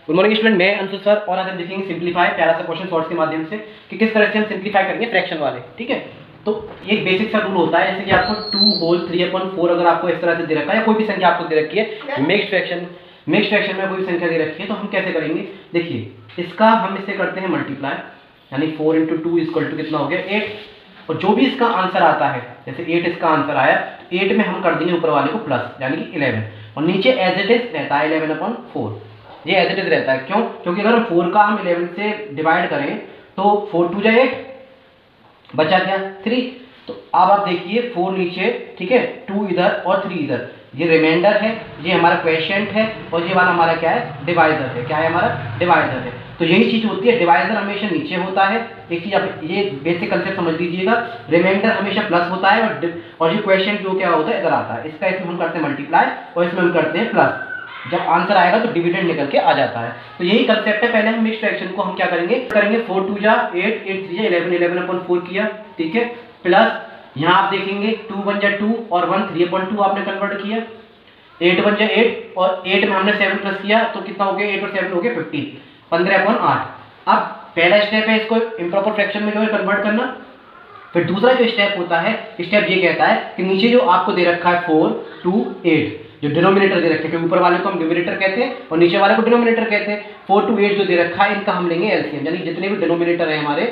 Good morning student, मैं Anshu sir और आज हम देखेंगे सिंप्लीफाई प्यारा सा क्वेश्चन सॉर्ट्स के माध्यम से कि किस तरह से हम सिंप्लीफाई करेंगे फ्रैक्शन वाले। ठीक है, तो एक बेसिक सा रूल होता है, जैसे कि आपको 2 होल 3/4 अगर आपको इस तरह से दे रखा है या कोई भी संख्या आपको दे रखी है मिक्स्ड फ्रैक्शन में कोई भी संख्या दे रखी है, तो हम कैसे करेंगे। देखिए इसका हम इससे करते हैं मल्टीप्लाई, यानी 4 × 2 = कितना हो गया 8, और जो भी इसका आंसर आता है, जैसे 8 इसका आंसर आया तो 8 में हम कर देंगे ऊपर वाले को प्लस, यानी कि 11, और नीचे एज इट इज रहता है 11/4। ये एज इट इज रहता है, क्यों? क्योंकि अगर हम 4 का हम 11 से डिवाइड करें तो 4 × 2 = 8, बचा क्या 3। तो अब आप देखिए 4 नीचे, ठीक है, 2 इधर और 3 इधर, ये रिमाइंडर है, ये हमारा क्वेश्चंट है, और ये वाला हमारा क्या है, डिवाइजर है। क्या है हमारा? डिवाइजर है। तो यही चीज होती है, डिवाइजर हमेशा नीचे होता है। एक चीज आप ये बेसिक कंसेप्ट समझ लीजिएगा, रिमाइंडर हमेशा प्लस होता है और ये क्वेश्चन जो क्या होता है इधर आता है। इसका इसमें हम करते हैं मल्टीप्लाई और इसमें हम करते हैं प्लस। जब आंसर आएगा तो डिविडेंड निकल के आ जाता है। तो यही कंसेप्ट है। पहले हम मिक्स्ड फ्रैक्शन को हम क्या करेंगे 4 × 2 = 8, 8 × 3 = 11, 11/4 किया, ठीक है, प्लस यहाँ आप देखेंगे 2 × 1 = 2 और 1 3/2 आपने कन्वर्ट किया, 8 × 1 = 8 और 8 में हमने 7 प्लस किया तो कितना हो गया, 8 और 7 हो गया 15, 15/8। अब पहला स्टेप है इसको इम्प्रॉपर फ्रैक्शन में जो है कन्वर्ट करना। फिर दूसरा जो स्टेप होता है, स्टेप ये कहता है कि नीचे जो आपको दे रखा है 4 2 8, जो डिनोमिनेटर दे रखे हैं, ऊपर वाले को हम न्यूमरेटर कहते हैं और नीचे वाले को डिनोमिनेटर कहते हैं। 4 2 8 जो दे रखा है इनका हम लेंगे एलसीएम, यानी जितने भी डिनोमिनेटर हैं हमारे,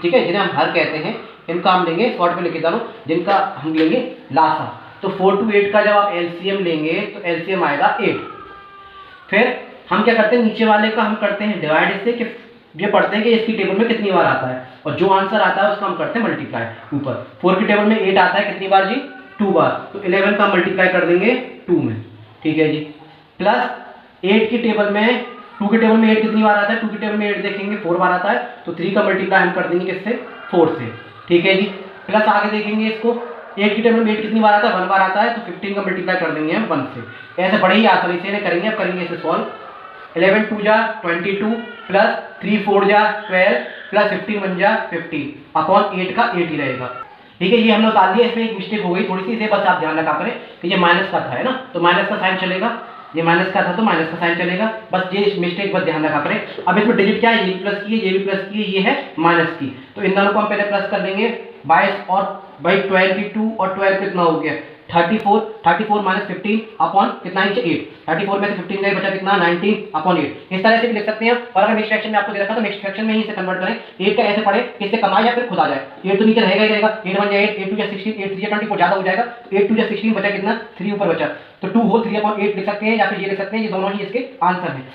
ठीक है, जिन्हें हम हर कहते हैं, इनका हम लेंगे, शॉर्ट में लिखे जानो, जिनका हम लेंगे लासा। तो 4 2 8 का जब आप एलसीएम लेंगे तो एलसीएम आएगा 8। फिर हम क्या करते हैं, नीचे वाले का हम करते हैं डिवाइड इससे, कि ये पढ़ते हैं कि इसकी टेबल में कितनी बार आता है, और जो आंसर आता है उसका हम करते हैं मल्टीप्लाई। ऊपर 4 की टेबल में 8 आता है, कितनी बार जी, 2 बार, तो 11 का मल्टीप्लाई कर देंगे 2 में, ठीक है जी, प्लस 8 की टेबल में 2 की टेबल में 8 कितनी बार आता है, 2 की टेबल में 8 देखेंगे 4 बार आता है, तो 3 का मल्टीप्लाई हम कर देंगे किससे, 4 से, ठीक है जी, प्लस आगे देखेंगे इसको 8 की टेबल में 8 कितनी बार आता है, 1 बार आता है, तो 15 का मल्टीप्लाई कर देंगे हम 1 से। ऐसे बड़े ही आसानी से करेंगे। अब करेंगे इसे सॉल्व, 11 2 = 22 प्लस 3 4 = 12 प्लस 15 1 = 15 अपॉन 8 का 8 ही रहेगा, ठीक है। ये हमने उतार दिया, इसमें एक मिस्टेक हो गई थोड़ी सी, इसे बस आप ध्यान रखा करें कि ये माइनस का था, है ना, तो माइनस का साइन चलेगा, ये माइनस का था तो माइनस का साइन चलेगा, बस ये मिस्टेक बस ध्यान रखा करें। अब इसमें डिजिट क्या है, ये प्लस की है, ये भी प्लस की है, ये है माइनस की, तो इन दोनों को हम पहले प्लस कर देंगे 22 और भाई 22 और 12 कितना हो गया 34, 34 - 15 अपॉन कितना नीचे 8, 34 में से 15 गए बचा कितना 19 अपॉन 8। इस तरह से भी लिख सकते हैं। और अगर मिक्स्ड फ्रैक्शन में आपको दे रखा तो मिक्स्ड फ्रैक्शन में ही इसे कन्वर्ट करें, 8 का ऐसे पढ़े कि इससे कम आए या फिर खुद आ जाए। 8 तो नीचे रहेगा ही रहेगा, 8 1 = 8, 8 2 = 16, 8 3 = 24 ज्यादा हो जाएगा, 8 2 = 16 बचा कितना 3 ऊपर बचा, तो 2 होल 3/8 लिख सकते हैं या फिर ये लिख सकते हैं, ये दोनों ही इसके आंसर हैं।